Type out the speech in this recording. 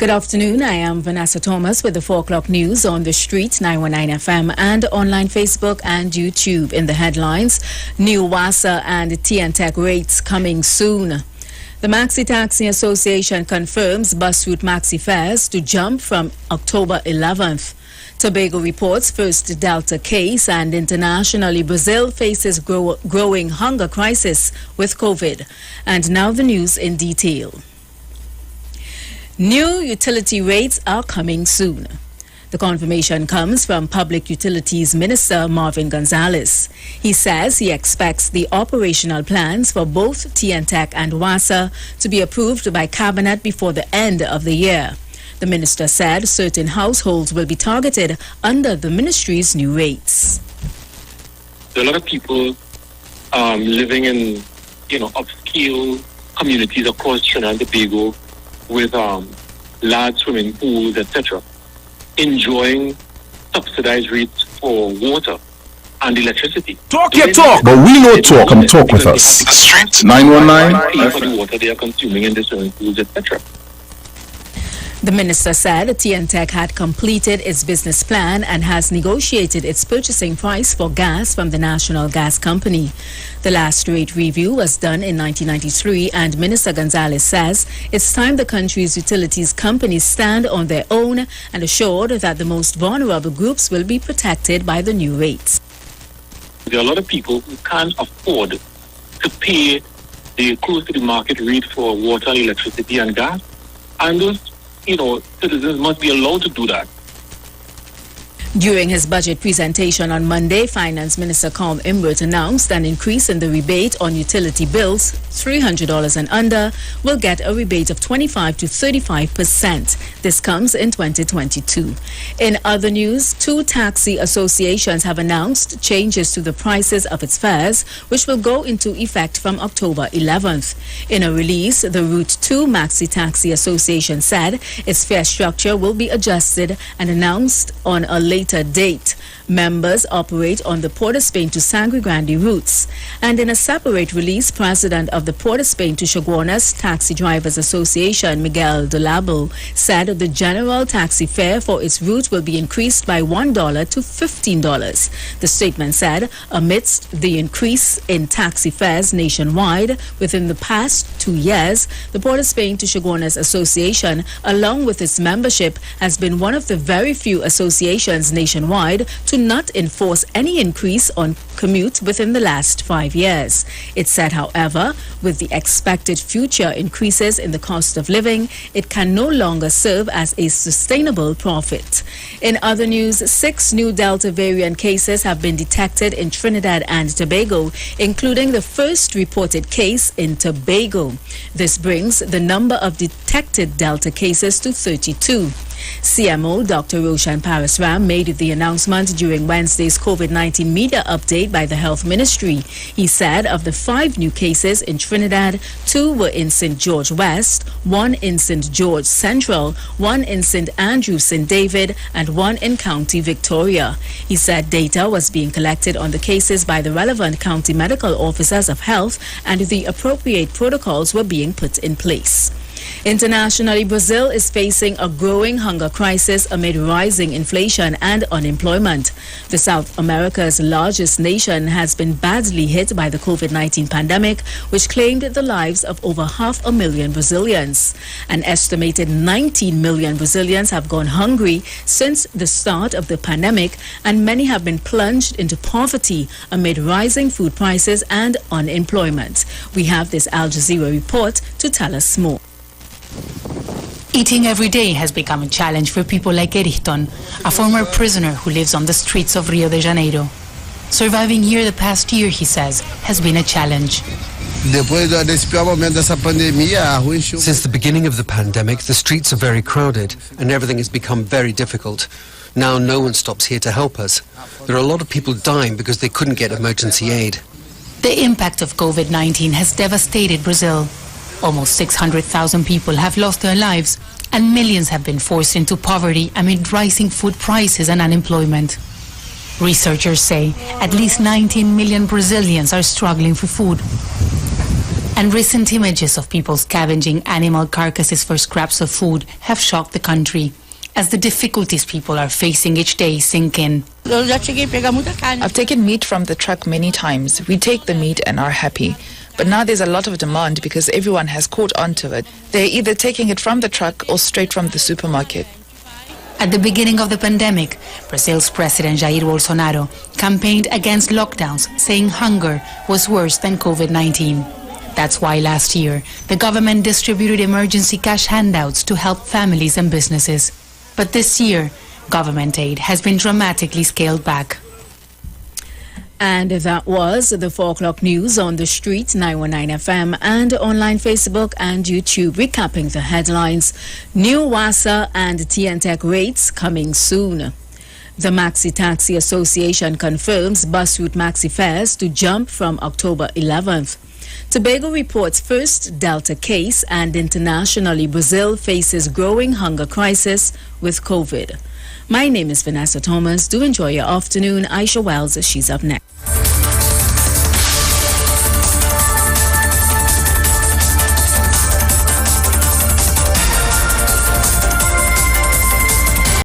Good afternoon. I am Vanessa Thomas with the 4 o'clock news on the street, 919 FM, and online Facebook and YouTube. In the headlines, new WASA and TNTech rates coming soon. The Maxi Taxi Association confirms bus route maxi fares to jump from October 11th. Tobago reports first Delta case, and internationally Brazil faces growing hunger crisis with COVID. And now the news in detail. New utility rates are coming soon. The confirmation comes from Public Utilities Minister Marvin Gonzalez. He says he expects the operational plans for both TNTech and WASA to be approved by Cabinet before the end of the year. The minister said certain households will be targeted under the ministry's new rates. There are a lot of people living in, upscale communities across Trinidad and Tobago with large swimming pools, etc., enjoying subsidized rates for water and electricity. Talk your talk, but we know talk. Come talk with us. The street 919. For the water they are consuming in the swimming pools, etc. The minister said TNTech had completed its business plan and has negotiated its purchasing price for gas from the National Gas Company. The last rate review was done in 1993, and Minister Gonzalez says it's time the country's utilities companies stand on their own and assured that the most vulnerable groups will be protected by the new rates. There are a lot of people who can't afford to pay the close to the market rate for water, electricity and gas, and those citizens must be allowed to do that. During his budget presentation on Monday, Finance Minister Colm Imbert announced an increase in the rebate on utility bills. $300 and under will get a rebate of 25 to 35%. This comes in 2022. In other news, 2 taxi associations have announced changes to the prices of its fares, which will go into effect from October 11th. In a release, the Route 2 Maxi Taxi Association said its fare structure will be adjusted and announced on a later date. Members operate on the Port of Spain to Sangre Grande routes. And in a separate release, President of the Port of Spain to Chaguanas Taxi Drivers Association, Miguel Dolabo, said the general taxi fare for its route will be increased by $1 to $15. The statement said, amidst the increase in taxi fares nationwide within the past 2 years, the Port of Spain to Chaguanas Association, along with its membership, has been one of the very few associations nationwide to not enforce any increase on commute within the last 5 years. It said, however, with the expected future increases in the cost of living, it can no longer serve as a sustainable profit. In other news, 6 new Delta variant cases have been detected in Trinidad and Tobago, including the first reported case in Tobago. This brings the number of detected Delta cases to 32. CMO Dr. Roshan Parasram made the announcement during Wednesday's COVID-19 media update by the Health Ministry. He said of the 5 new cases in Trinidad, 2 were in St. George West, 1 in St. George Central, 1 in St. Andrew St. David, and 1 in County Victoria. He said data was being collected on the cases by the relevant county medical officers of health, and the appropriate protocols were being put in place. Internationally, Brazil is facing a growing hunger crisis amid rising inflation and unemployment. The South America's largest nation has been badly hit by the COVID-19 pandemic, which claimed the lives of over 500,000 Brazilians. An estimated 19 million Brazilians have gone hungry since the start of the pandemic, and many have been plunged into poverty amid rising food prices and unemployment. We have this Al Jazeera report to tell us more. Eating every day has become a challenge for people like Eriston, a former prisoner who lives on the streets of Rio de Janeiro. Surviving here the past year, he says, has been a challenge. Since the beginning of the pandemic, the streets are very crowded and everything has become very difficult. Now no one stops here to help us. There are a lot of people dying because they couldn't get emergency aid. The impact of COVID-19 has devastated Brazil. Almost 600,000 people have lost their lives, and millions have been forced into poverty amid rising food prices and unemployment. Researchers say at least 19 million Brazilians are struggling for food. And recent images of people scavenging animal carcasses for scraps of food have shocked the country, as the difficulties people are facing each day sink in. I've taken meat from the truck many times. We take the meat and are happy. But now there's a lot of demand because everyone has caught on to it. They're either taking it from the truck or straight from the supermarket. At the beginning of the pandemic, Brazil's President Jair Bolsonaro campaigned against lockdowns, saying hunger was worse than COVID-19. That's why last year, the government distributed emergency cash handouts to help families and businesses. But this year, government aid has been dramatically scaled back. And that was the 4 o'clock news on the street, 919 FM, and online Facebook and YouTube, recapping the headlines. New WASA and TNTech rates coming soon. The Maxi Taxi Association confirms bus route maxi fares to jump from October 11th. Tobago reports first Delta case, and internationally, Brazil faces growing hunger crisis with COVID. My name is Vanessa Thomas. Do enjoy your afternoon. Aisha Wells, she's up next.